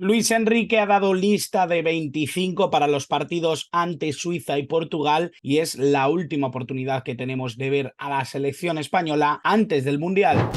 Luis Enrique ha dado lista de 25 para los partidos ante Suiza y Portugal y es la última oportunidad que tenemos de ver a la selección española antes del Mundial.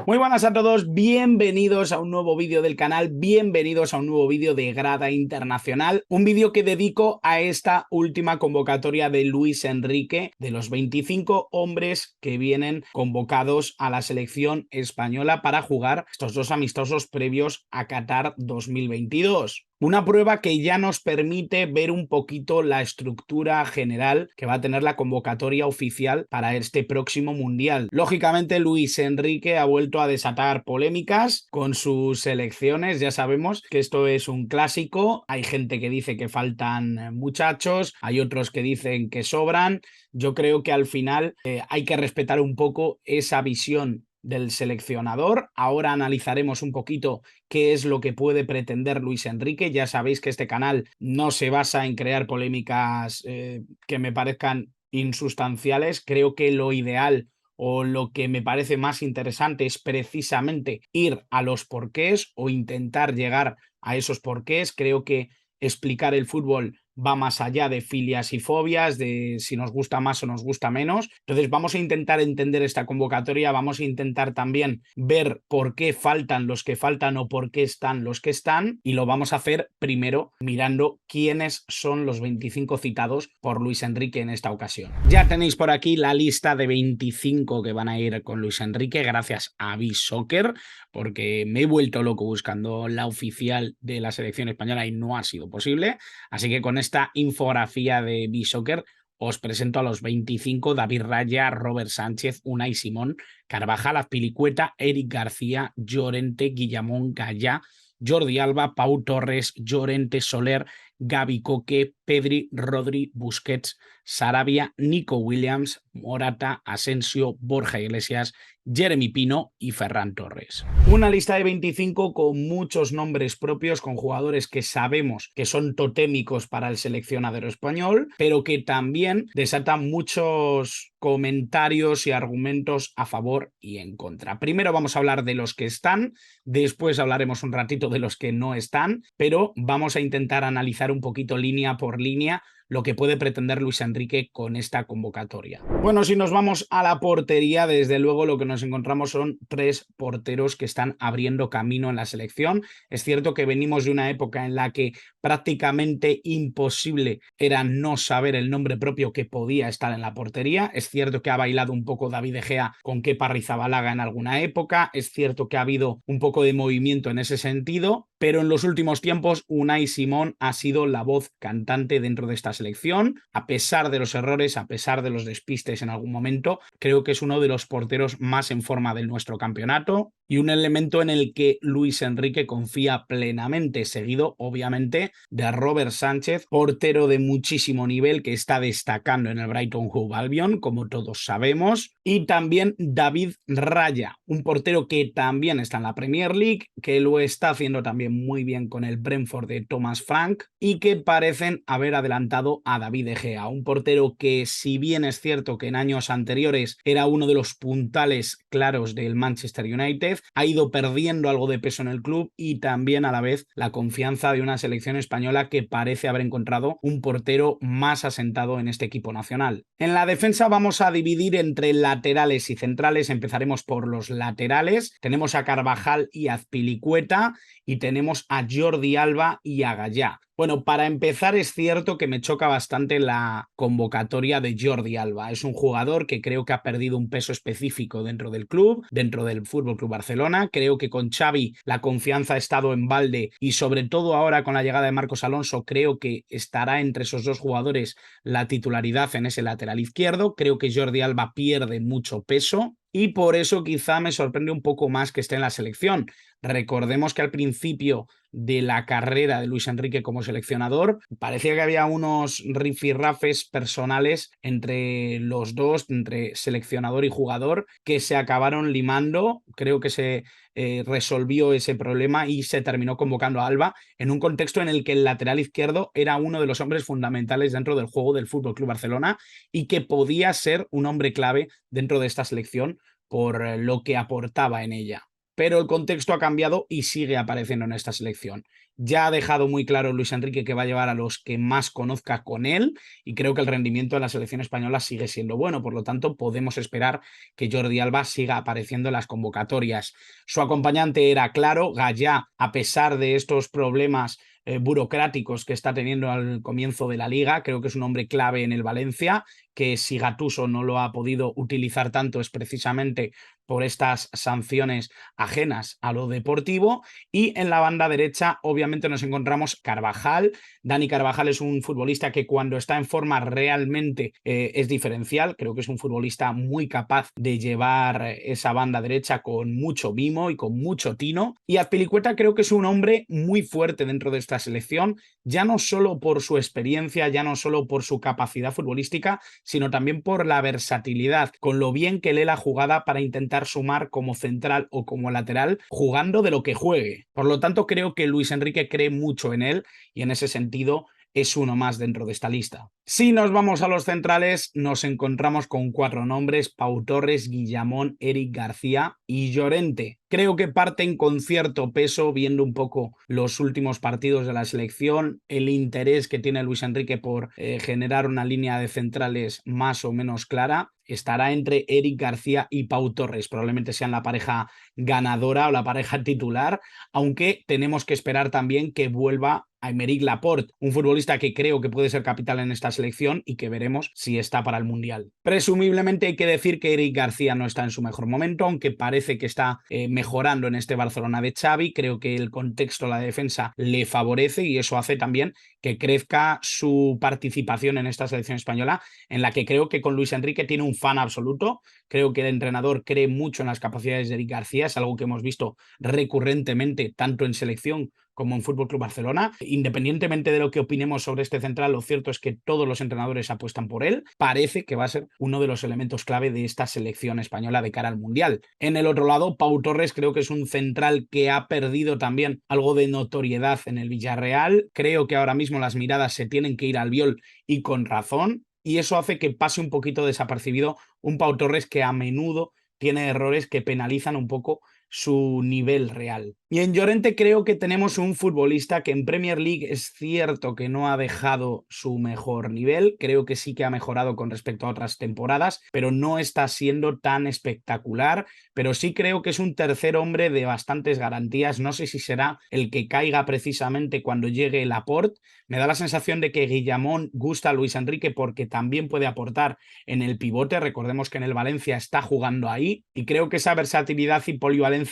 Muy buenas a todos, bienvenidos a un nuevo vídeo del canal, bienvenidos a un nuevo vídeo de Grada Internacional, un vídeo que dedico a esta última convocatoria de Luis Enrique, de los 25 hombres que vienen convocados a la selección española para jugar estos dos amistosos previos a Qatar 2022. Una prueba que ya nos permite ver un poquito la estructura general que va a tener la convocatoria oficial para este próximo Mundial. Lógicamente, Luis Enrique ha vuelto a desatar polémicas con sus selecciones. Ya sabemos que esto es un clásico. Hay gente que dice que faltan muchachos, hay otros que dicen que sobran. Yo creo que al final hay que respetar un poco esa visión del seleccionador. Ahora analizaremos un poquito qué es lo que puede pretender Luis Enrique. Ya sabéis que este canal no se basa en crear polémicas que me parezcan insustanciales. Creo que lo ideal o lo que me parece más interesante es precisamente ir a los porqués o intentar llegar a esos porqués. Creo que explicar el fútbol va más allá de filias y fobias, de si nos gusta más o nos gusta menos. Entonces vamos a intentar entender esta convocatoria, vamos a intentar también ver por qué faltan los que faltan o por qué están los que están, y lo vamos a hacer primero mirando quiénes son los 25 citados por Luis Enrique en esta ocasión. Ya tenéis por aquí la lista de 25 que van a ir con Luis Enrique gracias a BeSoccer, porque me he vuelto loco buscando la oficial de la selección española y no ha sido posible. Así que con esta infografía de BeSoccer os presento a los 25: David Raya, Robert Sánchez, Unai Simón, Carvajal, Azpilicueta, Eric García, Llorente, Guillamón, Gallá, Jordi Alba, Pau Torres, Llorente, Soler, Gavi, Coque, Pedri, Rodri, Busquets, Sarabia, Nico Williams, Morata, Asensio, Borja Iglesias, Jeremy Pino y Ferran Torres. Una lista de 25 con muchos nombres propios, con jugadores que sabemos que son totémicos para el seleccionador español, pero que también desatan muchos comentarios y argumentos a favor y en contra. Primero vamos a hablar de los que están, después hablaremos un ratito de los que no están, pero vamos a intentar analizar un poquito línea por línea lo que puede pretender Luis Enrique con esta convocatoria. Bueno, si nos vamos a la portería, desde luego lo que nos encontramos son tres porteros que están abriendo camino en la selección. Es cierto que venimos de una época en la que prácticamente imposible era no saber el nombre propio que podía estar en la portería. Es cierto que ha bailado un poco David De Gea con Kepa Arrizabalaga en alguna época. Es cierto que ha habido un poco de movimiento en ese sentido, pero en los últimos tiempos Unai Simón ha sido la voz cantante dentro de esta selección. A pesar de los errores, a pesar de los despistes en algún momento, creo que es uno de los porteros más en forma de nuestro campeonato y un elemento en el que Luis Enrique confía plenamente, seguido obviamente de Robert Sánchez, portero de muchísimo nivel que está destacando en el Brighton Hove Albion, como todos sabemos, y también David Raya, un portero que también está en la Premier League, que lo está haciendo también muy bien con el Brentford de Thomas Frank y que parecen haber adelantado a David De Gea, un portero que, si bien es cierto que en años anteriores era uno de los puntales claros del Manchester United, ha ido perdiendo algo de peso en el club y también a la vez la confianza de una selección española que parece haber encontrado un portero más asentado en este equipo nacional. En la defensa vamos a dividir entre laterales y centrales. Empezaremos por los laterales. Tenemos a Carvajal y a Azpilicueta y tenemos a Jordi Alba y a Gallá. Bueno, para empezar es cierto que me choca bastante la convocatoria de Jordi Alba. Es un jugador que creo que ha perdido un peso específico dentro del club, dentro del Fútbol Club Barcelona. Creo que con Xavi la confianza ha estado en balde y sobre todo ahora con la llegada de Marcos Alonso creo que estará entre esos dos jugadores la titularidad en ese lateral izquierdo. Creo que Jordi Alba pierde mucho peso y por eso quizá me sorprende un poco más que esté en la selección. Recordemos que al principio de la carrera de Luis Enrique como seleccionador parecía que había unos rifirrafes personales entre los dos, entre seleccionador y jugador, que se acabaron limando. Creo que se resolvió ese problema y se terminó convocando a Alba en un contexto en el que el lateral izquierdo era uno de los hombres fundamentales dentro del juego del Fútbol Club Barcelona y que podía ser un hombre clave dentro de esta selección por lo que aportaba en ella. Pero el contexto ha cambiado y sigue apareciendo en esta selección. Ya ha dejado muy claro Luis Enrique que va a llevar a los que más conozca con él y creo que el rendimiento de la selección española sigue siendo bueno. Por lo tanto, podemos esperar que Jordi Alba siga apareciendo en las convocatorias. Su acompañante era claro, Gallá, a pesar de estos problemas burocráticos que está teniendo al comienzo de la liga. Creo que es un hombre clave en el Valencia, que si Gattuso no lo ha podido utilizar tanto es precisamente por estas sanciones ajenas a lo deportivo. Y en la banda derecha obviamente nos encontramos Carvajal. Dani Carvajal es un futbolista que cuando está en forma realmente es diferencial. Creo que es un futbolista muy capaz de llevar esa banda derecha con mucho mimo y con mucho tino. Y Azpilicueta creo que es un hombre muy fuerte dentro de esta selección, ya no solo por su experiencia, ya no solo por su capacidad futbolística, sino también por la versatilidad, con lo bien que lee la jugada para intentar sumar como central o como lateral, jugando de lo que juegue. Por lo tanto, creo que Luis Enrique cree mucho en él y en ese sentido es uno más dentro de esta lista. Si nos vamos a los centrales, nos encontramos con 4 nombres: Pau Torres, Guillamón, Eric García y Llorente. Creo que parten con cierto peso, viendo un poco los últimos partidos de la selección, el interés que tiene Luis Enrique por generar una línea de centrales más o menos clara. Estará entre Eric García y Pau Torres. Probablemente sean la pareja ganadora o la pareja titular, aunque tenemos que esperar también que vuelva Aymeric Laporte, un futbolista que creo que puede ser capital en esta selección y que veremos si está para el Mundial. Presumiblemente hay que decir que Eric García no está en su mejor momento, aunque parece que está mejorando en este Barcelona de Xavi. Creo que el contexto, la defensa le favorece y eso hace también que crezca su participación en esta selección española, en la que creo que con Luis Enrique tiene un fan absoluto. Creo que el entrenador cree mucho en las capacidades de Eric García, es algo que hemos visto recurrentemente tanto en selección como en Fútbol Club Barcelona. Independientemente de lo que opinemos sobre este central, lo cierto es que todos los entrenadores apuestan por él. Parece que va a ser uno de los elementos clave de esta selección española de cara al Mundial. En el otro lado, Pau Torres creo que es un central que ha perdido también algo de notoriedad en el Villarreal. Creo que ahora mismo las miradas se tienen que ir al Biol y con razón, y eso hace que pase un poquito desapercibido un Pau Torres que a menudo tiene errores que penalizan un poco su nivel real. Y en Llorente creo que tenemos un futbolista que en Premier League es cierto que no ha dejado su mejor nivel, creo que sí que ha mejorado con respecto a otras temporadas, pero no está siendo tan espectacular, pero sí creo que es un tercer hombre de bastantes garantías. No sé si será el que caiga precisamente cuando llegue Laporte. Me da la sensación de que Guillamón gusta a Luis Enrique porque también puede aportar en el pivote. Recordemos que en el Valencia está jugando ahí y creo que esa versatilidad y polivalencia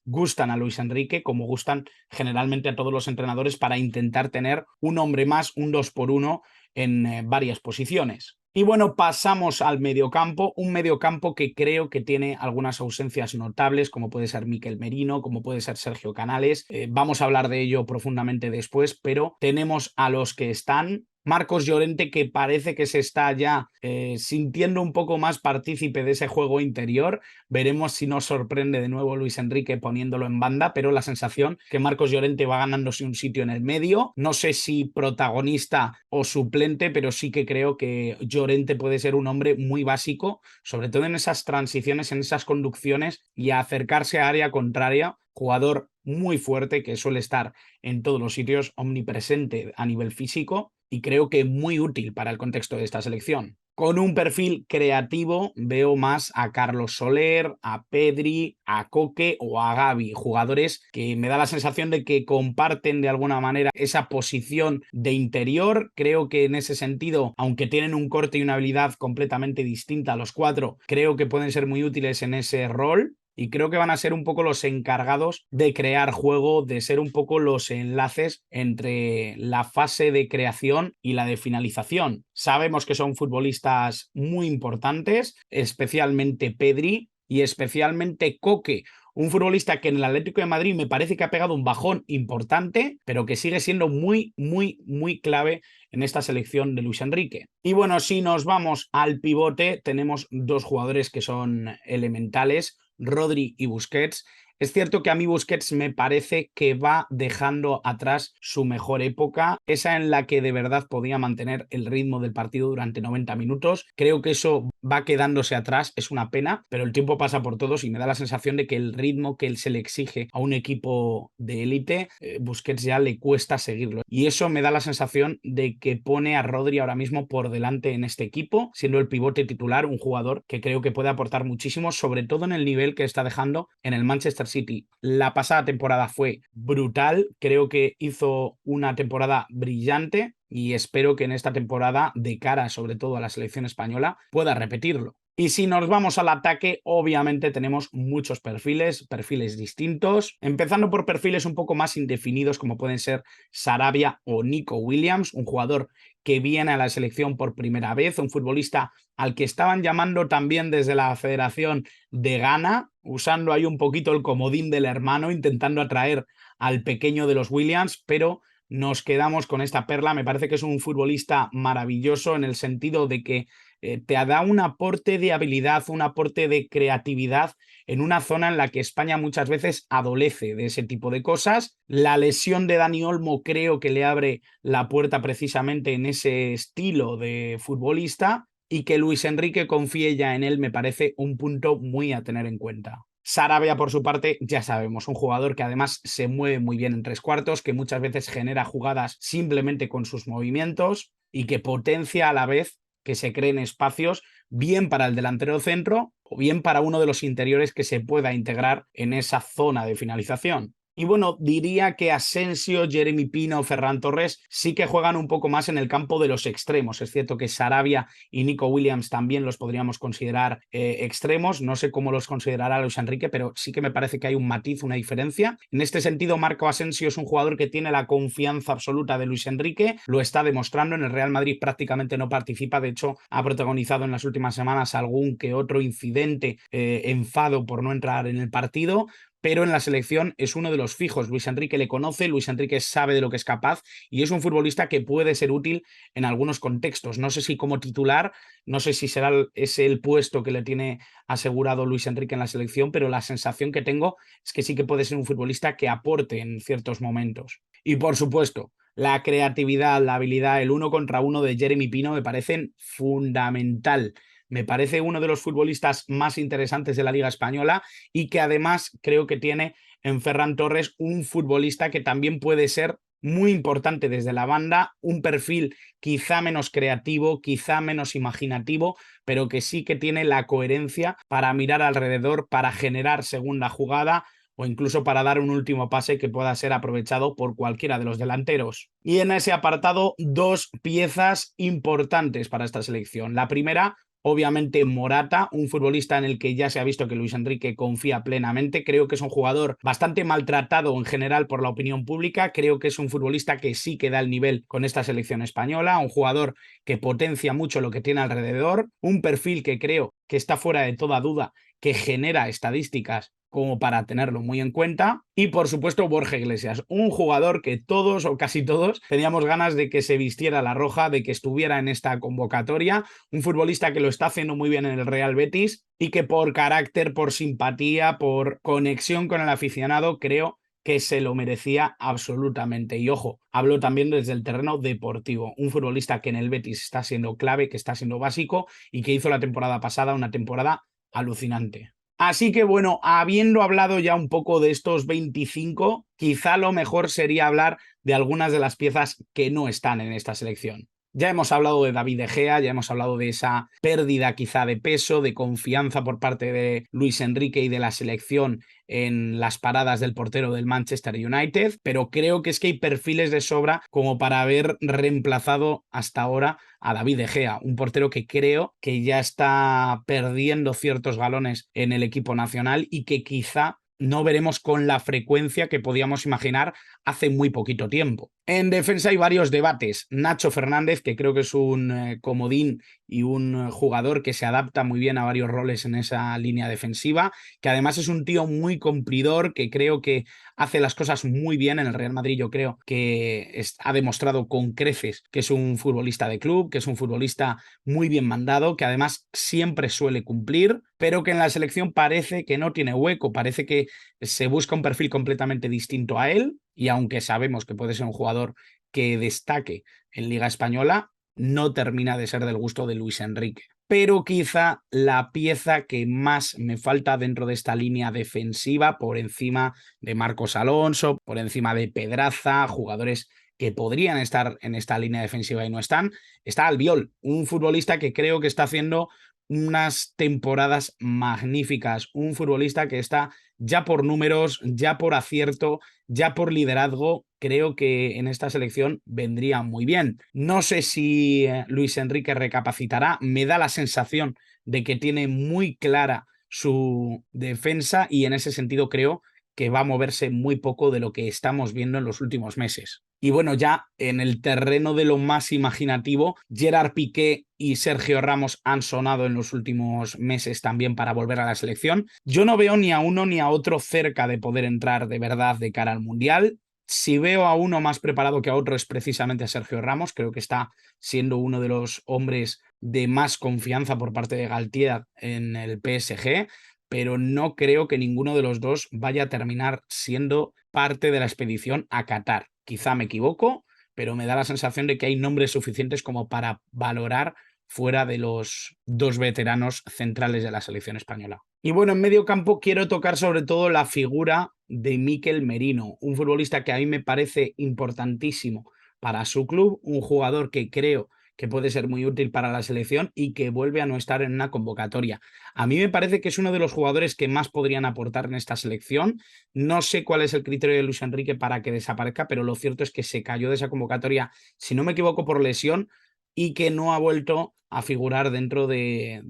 gustan a Luis Enrique, como gustan generalmente a todos los entrenadores, para intentar tener un hombre más, un 2x1 en varias posiciones. Y bueno, pasamos al mediocampo, un mediocampo que creo que tiene algunas ausencias notables, como puede ser Mikel Merino, como puede ser Sergio Canales. Vamos a hablar de ello profundamente después, pero tenemos a los que están. Marcos Llorente, que parece que se está ya sintiendo un poco más partícipe de ese juego interior. Veremos si nos sorprende de nuevo Luis Enrique poniéndolo en banda, pero la sensación que Marcos Llorente va ganándose un sitio en el medio. No sé si protagonista o suplente, pero sí que creo que Llorente puede ser un hombre muy básico, sobre todo en esas transiciones, en esas conducciones y a acercarse a área contraria. Jugador muy fuerte que suele estar en todos los sitios, omnipresente a nivel físico y creo que muy útil para el contexto de esta selección. Con un perfil creativo veo más a Carlos Soler, a Pedri, a Coque o a Gavi, jugadores que me da la sensación de que comparten de alguna manera esa posición de interior. Creo que en ese sentido, aunque tienen un corte y una habilidad completamente distinta a los 4, creo que pueden ser muy útiles en ese rol. Y creo que van a ser un poco los encargados de crear juego, de ser un poco los enlaces entre la fase de creación y la de finalización. Sabemos que son futbolistas muy importantes, especialmente Pedri y especialmente Coque, un futbolista que en el Atlético de Madrid me parece que ha pegado un bajón importante, pero que sigue siendo muy, muy, muy clave en esta selección de Luis Enrique. Y bueno, si nos vamos al pivote, tenemos 2 jugadores que son elementales, Rodri y Busquets. Es cierto que a mí Busquets me parece que va dejando atrás su mejor época, esa en la que de verdad podía mantener el ritmo del partido durante 90 minutos. Creo que eso va quedándose atrás, es una pena, pero el tiempo pasa por todos y me da la sensación de que el ritmo que él se le exige a un equipo de élite, Busquets ya le cuesta seguirlo. Y eso me da la sensación de que pone a Rodri ahora mismo por delante en este equipo, siendo el pivote titular, un jugador que creo que puede aportar muchísimo, sobre todo en el nivel que está dejando en el Manchester City. La pasada temporada fue brutal, creo que hizo una temporada brillante y espero que en esta temporada, de cara sobre todo a la selección española, pueda repetirlo. Y si nos vamos al ataque, obviamente tenemos muchos perfiles distintos, empezando por perfiles un poco más indefinidos como pueden ser Sarabia o Nico Williams, un jugador que viene a la selección por primera vez, un futbolista al que estaban llamando también desde la Federación de Ghana, usando ahí un poquito el comodín del hermano, intentando atraer al pequeño de los Williams, pero nos quedamos con esta perla. Me parece que es un futbolista maravilloso en el sentido de que te da un aporte de habilidad, un aporte de creatividad en una zona en la que España muchas veces adolece de ese tipo de cosas. La lesión de Dani Olmo creo que le abre la puerta precisamente en ese estilo de futbolista, y que Luis Enrique confíe ya en él me parece un punto muy a tener en cuenta. Sarabia, por su parte, ya sabemos, un jugador que además se mueve muy bien en tres cuartos, que muchas veces genera jugadas simplemente con sus movimientos y que potencia a la vez que se creen espacios bien para el delantero centro o bien para uno de los interiores que se pueda integrar en esa zona de finalización. Y bueno, diría que Asensio, Jeremy Pino, Ferran Torres sí que juegan un poco más en el campo de los extremos. Es cierto que Sarabia y Nico Williams también los podríamos considerar extremos. No sé cómo los considerará Luis Enrique, pero sí que me parece que hay un matiz, una diferencia. En este sentido, Marco Asensio es un jugador que tiene la confianza absoluta de Luis Enrique. Lo está demostrando. En el Real Madrid prácticamente no participa. De hecho, ha protagonizado en las últimas semanas algún que otro incidente, enfado por no entrar en el partido, pero en la selección es uno de los fijos. Luis Enrique le conoce, Luis Enrique sabe de lo que es capaz y es un futbolista que puede ser útil en algunos contextos. No sé si como titular, no sé si será ese el puesto que le tiene asegurado Luis Enrique en la selección, pero la sensación que tengo es que sí que puede ser un futbolista que aporte en ciertos momentos. Y por supuesto, la creatividad, la habilidad, el uno contra uno de Jeremy Pino me parecen fundamental. Me parece uno de los futbolistas más interesantes de la Liga Española y que además creo que tiene en Ferran Torres un futbolista que también puede ser muy importante desde la banda, un perfil quizá menos creativo, quizá menos imaginativo, pero que sí que tiene la coherencia para mirar alrededor, para generar segunda jugada o incluso para dar un último pase que pueda ser aprovechado por cualquiera de los delanteros. Y en ese apartado, dos piezas importantes para esta selección. La primera, obviamente, Morata, un futbolista en el que ya se ha visto que Luis Enrique confía plenamente. Creo que es un jugador bastante maltratado en general por la opinión pública. Creo que es un futbolista que sí que da el nivel con esta selección española, un jugador que potencia mucho lo que tiene alrededor, un perfil que creo que está fuera de toda duda, que genera estadísticas como para tenerlo muy en cuenta. Y por supuesto Borja Iglesias, un jugador que todos o casi todos teníamos ganas de que se vistiera la roja, de que estuviera en esta convocatoria, un futbolista que lo está haciendo muy bien en el Real Betis y que por carácter, por simpatía, por conexión con el aficionado, creo que se lo merecía absolutamente. Y ojo, hablo también desde el terreno deportivo, un futbolista que en el Betis está siendo clave, que está siendo básico y que hizo la temporada pasada una temporada alucinante. Así que bueno, habiendo hablado ya un poco de estos 25, quizá lo mejor sería hablar de algunas de las piezas que no están en esta selección. Ya hemos hablado de David De Gea, ya hemos hablado de esa pérdida quizá de peso, de confianza por parte de Luis Enrique y de la selección en las paradas del portero del Manchester United, pero creo que es que hay perfiles de sobra como para haber reemplazado hasta ahora a David De Gea, un portero que creo que ya está perdiendo ciertos galones en el equipo nacional y que quizá no veremos con la frecuencia que podíamos imaginar hace muy poquito tiempo. En defensa hay varios debates. Nacho Fernández, que creo que es un comodín y un jugador que se adapta muy bien a varios roles en esa línea defensiva, que además es un tío muy cumplidor, que creo que hace las cosas muy bien en el Real Madrid. Yo creo que ha demostrado con creces que es un futbolista de club, que es un futbolista muy bien mandado, que además siempre suele cumplir, pero que en la selección parece que no tiene hueco, parece que se busca un perfil completamente distinto a él, y aunque sabemos que puede ser un jugador que destaque en Liga Española, no termina de ser del gusto de Luis Enrique. Pero quizá la pieza que más me falta dentro de esta línea defensiva, por encima de Marcos Alonso, por encima de Pedraza, jugadores que podrían estar en esta línea defensiva y no están, está Albiol, un futbolista que creo que está haciendo unas temporadas magníficas, un futbolista que está ya por números, ya por acierto, ya por liderazgo, creo que en esta selección vendría muy bien. No sé si Luis Enrique recapacitará, me da la sensación de que tiene muy clara su defensa y en ese sentido creo que va a moverse muy poco de lo que estamos viendo en los últimos meses. Y bueno, ya en el terreno de lo más imaginativo, Gerard Piqué y Sergio Ramos han sonado en los últimos meses también para volver a la selección. Yo no veo ni a uno ni a otro cerca de poder entrar de verdad de cara al Mundial. Si veo a uno más preparado que a otro es precisamente a Sergio Ramos. Creo que está siendo uno de los hombres de más confianza por parte de Galtier en el PSG, pero no creo que ninguno de los dos vaya a terminar siendo parte de la expedición a Qatar. Quizá me equivoco, pero me da la sensación de que hay nombres suficientes como para valorar fuera de los dos veteranos centrales de la selección española. Y bueno, en medio campo quiero tocar sobre todo la figura de Mikel Merino, un futbolista que a mí me parece importantísimo para su club, un jugador que creo que puede ser muy útil para la selección y que vuelve a no estar en una convocatoria. A mí me parece que es uno de los jugadores que más podrían aportar en esta selección. No sé cuál es el criterio de Luis Enrique para que desaparezca, pero lo cierto es que se cayó de esa convocatoria, si no me equivoco, por lesión, y que no ha vuelto a figurar dentro de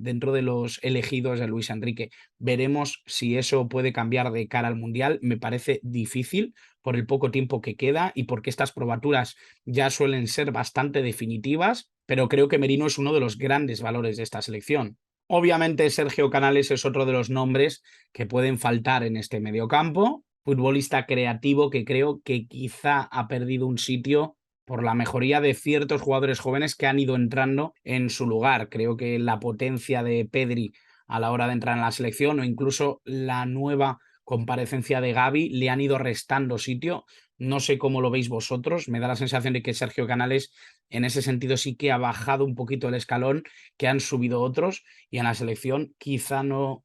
los elegidos de Luis Enrique. Veremos si eso puede cambiar de cara al Mundial. Me parece difícil por el poco tiempo que queda y porque estas probaturas ya suelen ser bastante definitivas, pero creo que Merino es uno de los grandes valores de esta selección. Obviamente Sergio Canales es otro de los nombres que pueden faltar en este mediocampo, futbolista creativo que creo que quizá ha perdido un sitio por la mejoría de ciertos jugadores jóvenes que han ido entrando en su lugar. Creo que la potencia de Pedri a la hora de entrar en la selección o incluso la nueva comparecencia de Gavi le han ido restando sitio. No sé cómo lo veis vosotros. Me da la sensación de que Sergio Canales en ese sentido sí que ha bajado un poquito el escalón, que han subido otros y en la selección quizá no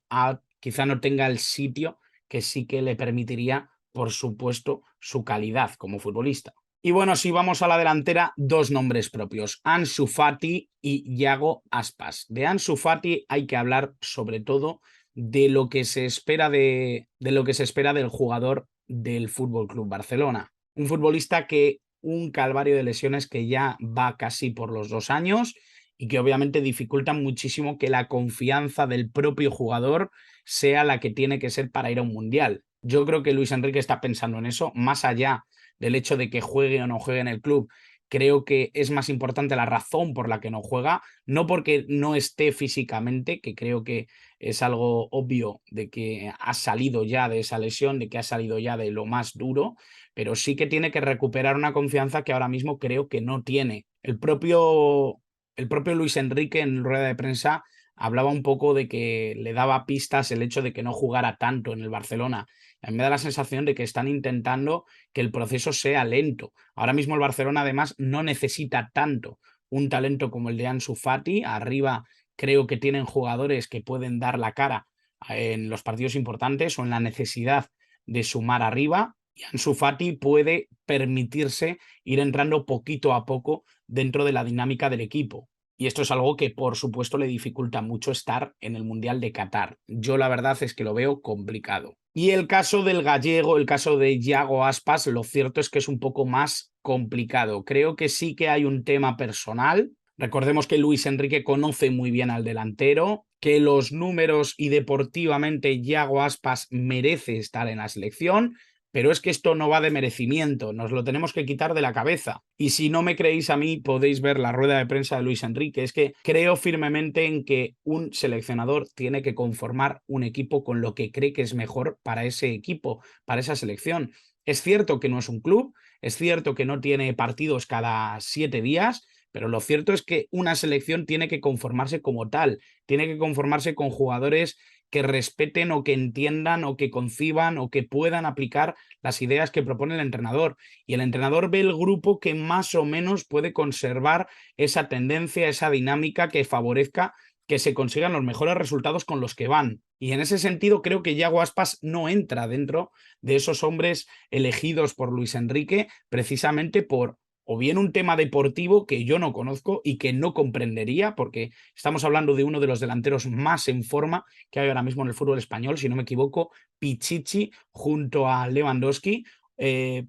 tenga el sitio que sí que le permitiría, por supuesto, su calidad como futbolista. Y bueno, si vamos a la delantera, dos nombres propios, Ansu Fati y Yago Aspas. De Ansu Fati hay que hablar sobre todo de lo que se espera de lo que se espera del jugador del Fútbol Club Barcelona. Un futbolista que un calvario de lesiones que ya va casi por los 2 años y que obviamente dificultan muchísimo que la confianza del propio jugador sea la que tiene que ser para ir a un mundial. Yo creo que Luis Enrique está pensando en eso, más allá del hecho de que juegue o no juegue en el club. Creo que es más importante la razón por la que no juega, no porque no esté físicamente, que creo que es algo obvio de que ha salido ya de esa lesión, de que ha salido ya de lo más duro, pero sí que tiene que recuperar una confianza que ahora mismo creo que no tiene. El propio Luis Enrique en rueda de prensa hablaba un poco de que le daba pistas el hecho de que no jugara tanto en el Barcelona. A mí me da la sensación de que están intentando que el proceso sea lento. Ahora mismo el Barcelona además no necesita tanto un talento como el de Ansu Fati. Arriba creo que tienen jugadores que pueden dar la cara en los partidos importantes o en la necesidad de sumar arriba. Y Ansu Fati puede permitirse ir entrando poquito a poco dentro de la dinámica del equipo. Y esto es algo que, por supuesto, le dificulta mucho estar en el Mundial de Qatar. Yo la verdad es que lo veo complicado. Y el caso del gallego, el caso de Yago Aspas, lo cierto es que es un poco más complicado. Creo que sí que hay un tema personal. Recordemos que Luis Enrique conoce muy bien al delantero, que los números y deportivamente Yago Aspas merece estar en la selección, pero es que esto no va de merecimiento, nos lo tenemos que quitar de la cabeza. Y si no me creéis a mí, podéis ver la rueda de prensa de Luis Enrique. Es que creo firmemente en que un seleccionador tiene que conformar un equipo con lo que cree que es mejor para ese equipo, para esa selección. Es cierto que no es un club, es cierto que no tiene partidos cada 7 días, pero lo cierto es que una selección tiene que conformarse como tal, tiene que conformarse con jugadores que respeten o que entiendan o que conciban o que puedan aplicar las ideas que propone el entrenador. Y el entrenador ve el grupo que más o menos puede conservar esa tendencia, esa dinámica que favorezca que se consigan los mejores resultados con los que van. Y en ese sentido creo que Yago Aspas no entra dentro de esos hombres elegidos por Luis Enrique precisamente por o bien un tema deportivo que yo no conozco y que no comprendería, porque estamos hablando de uno de los delanteros más en forma que hay ahora mismo en el fútbol español, si no me equivoco, Pichichi junto a Lewandowski,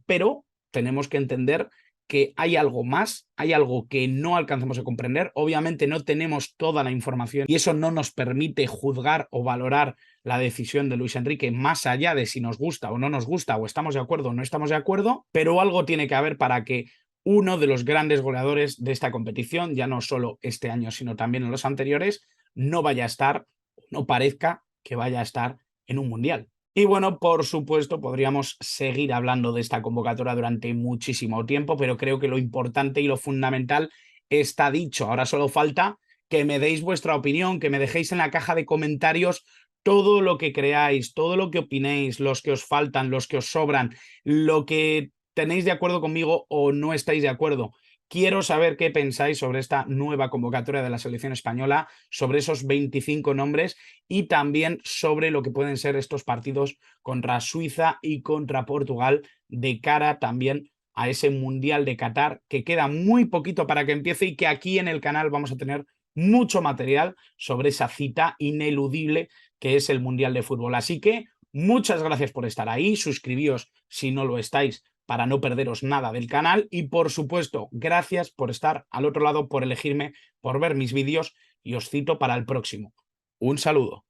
pero tenemos que entender que hay algo más, hay algo que no alcanzamos a comprender. Obviamente no tenemos toda la información y eso no nos permite juzgar o valorar la decisión de Luis Enrique más allá de si nos gusta o no nos gusta o estamos de acuerdo o no estamos de acuerdo, pero algo tiene que haber para que uno de los grandes goleadores de esta competición, ya no solo este año, sino también en los anteriores, no vaya a estar, no parezca que vaya a estar en un mundial. Y bueno, por supuesto, podríamos seguir hablando de esta convocatoria durante muchísimo tiempo, pero creo que lo importante y lo fundamental está dicho. Ahora solo falta que me deis vuestra opinión, que me dejéis en la caja de comentarios todo lo que creáis, todo lo que opinéis, los que os faltan, los que os sobran, lo que tenéis de acuerdo conmigo o no estáis de acuerdo. Quiero saber qué pensáis sobre esta nueva convocatoria de la selección española, sobre esos 25 nombres y también sobre lo que pueden ser estos partidos contra Suiza y contra Portugal de cara también a ese Mundial de Qatar, que queda muy poquito para que empiece y que aquí en el canal vamos a tener mucho material sobre esa cita ineludible que es el Mundial de Fútbol. Así que muchas gracias por estar ahí, suscribíos si no lo estáis para no perderos nada del canal y por supuesto, gracias por estar al otro lado, por elegirme, por ver mis vídeos y os cito para el próximo. Un saludo.